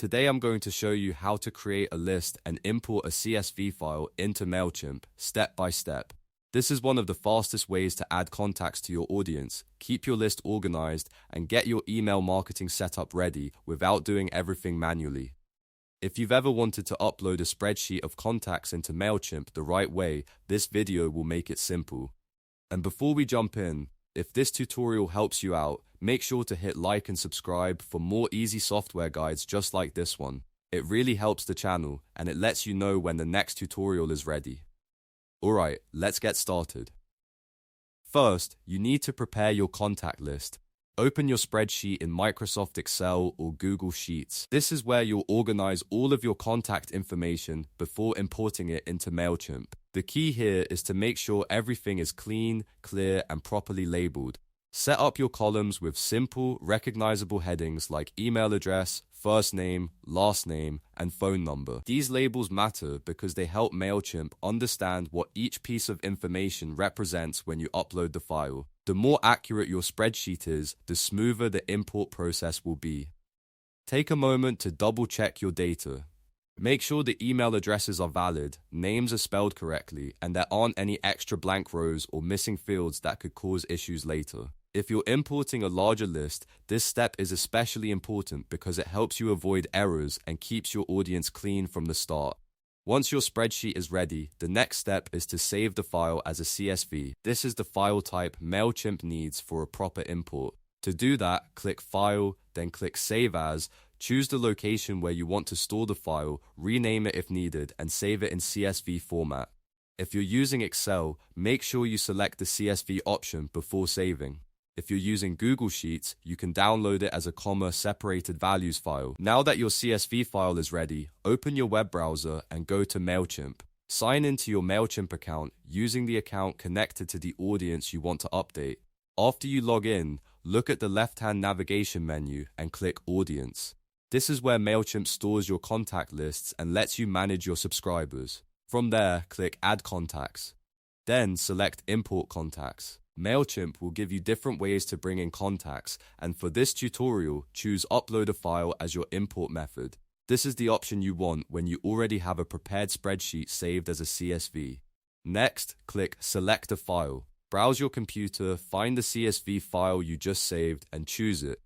Today I'm going to show you how to create a list and import a CSV file into MailChimp step by step. This is one of the fastest ways to add contacts to your audience, keep your list organized, and get your email marketing setup ready without doing everything manually. If you've ever wanted to upload a spreadsheet of contacts into MailChimp the right way, this video will make it simple. And before we jump in, if this tutorial helps you out, make sure to hit like and subscribe for more easy software guides just like this one. It really helps the channel and it lets you know when the next tutorial is ready. Alright, let's get started. First, you need to prepare your contact list. Open your spreadsheet in Microsoft Excel or Google Sheets. This is where you'll organize all of your contact information before importing it into MailChimp. The key here is to make sure everything is clean, clear, and properly labeled. Set up your columns with simple, recognizable headings like email address, first name, last name, and phone number. These labels matter because they help MailChimp understand what each piece of information represents when you upload the file. The more accurate your spreadsheet is, the smoother the import process will be. Take a moment to double-check your data. Make sure the email addresses are valid, names are spelled correctly, and there aren't any extra blank rows or missing fields that could cause issues later. If you're importing a larger list, this step is especially important because it helps you avoid errors and keeps your audience clean from the start. Once your spreadsheet is ready, the next step is to save the file as a CSV. This is the file type MailChimp needs for a proper import. To do that, click File, then click Save As, choose the location where you want to store the file, rename it if needed, and save it in CSV format. If you're using Excel, make sure you select the CSV option before saving. If you're using Google Sheets, you can download it as a comma-separated values file. Now that your CSV file is ready, open your web browser and go to MailChimp. Sign into your MailChimp account using the account connected to the audience you want to update. After you log in, look at the left-hand navigation menu and click Audience. This is where MailChimp stores your contact lists and lets you manage your subscribers. From there, click Add Contacts. Then select Import Contacts. MailChimp will give you different ways to bring in contacts, and for this tutorial, choose Upload a File as your import method. This is the option you want when you already have a prepared spreadsheet saved as a CSV. Next, click Select a File. Browse your computer, find the CSV file you just saved, and choose it.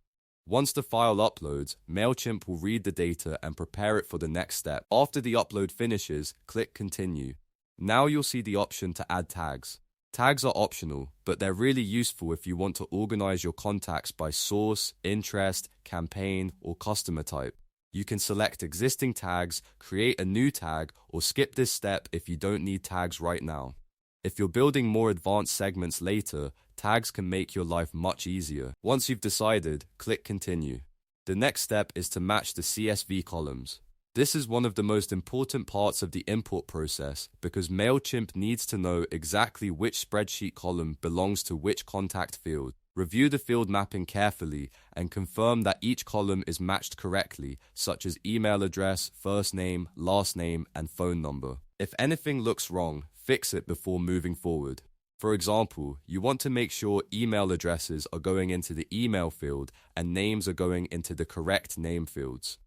Once the file uploads, MailChimp will read the data and prepare it for the next step. After the upload finishes, click Continue. Now you'll see the option to add tags. Tags are optional, but they're really useful if you want to organize your contacts by source, interest, campaign, or customer type. You can select existing tags, create a new tag, or skip this step if you don't need tags right now. If you're building more advanced segments later, tags can make your life much easier. Once you've decided, click Continue. The next step is to match the CSV columns. This is one of the most important parts of the import process because MailChimp needs to know exactly which spreadsheet column belongs to which contact field. Review the field mapping carefully and confirm that each column is matched correctly, such as email address, first name, last name, and phone number. If anything looks wrong, fix it before moving forward. For example, you want to make sure email addresses are going into the email field and names are going into the correct name fields.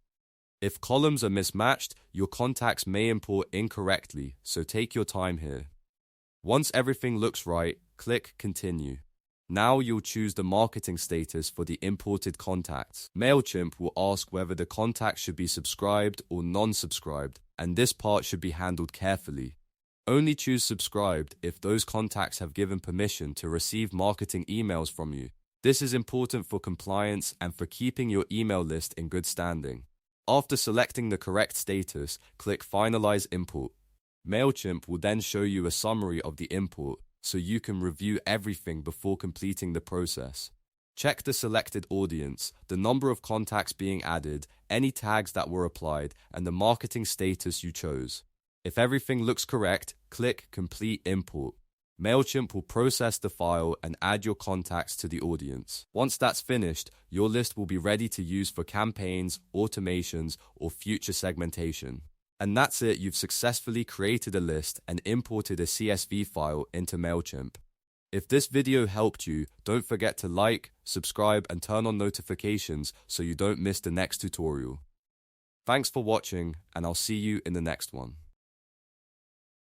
If columns are mismatched, your contacts may import incorrectly, so take your time here. Once everything looks right, click Continue. Now you'll choose the marketing status for the imported contacts. MailChimp will ask whether the contact should be subscribed or non-subscribed, and this part should be handled carefully. Only choose subscribed if those contacts have given permission to receive marketing emails from you. This is important for compliance and for keeping your email list in good standing. After selecting the correct status, click Finalize Import. MailChimp will then show you a summary of the import, so you can review everything before completing the process. Check the selected audience, the number of contacts being added, any tags that were applied, and the marketing status you chose. If everything looks correct, click Complete Import. MailChimp will process the file and add your contacts to the audience. Once that's finished, your list will be ready to use for campaigns, automations, or future segmentation. And that's it, you've successfully created a list and imported a CSV file into MailChimp. If this video helped you, don't forget to like, subscribe, and turn on notifications so you don't miss the next tutorial. Thanks for watching, and I'll see you in the next one.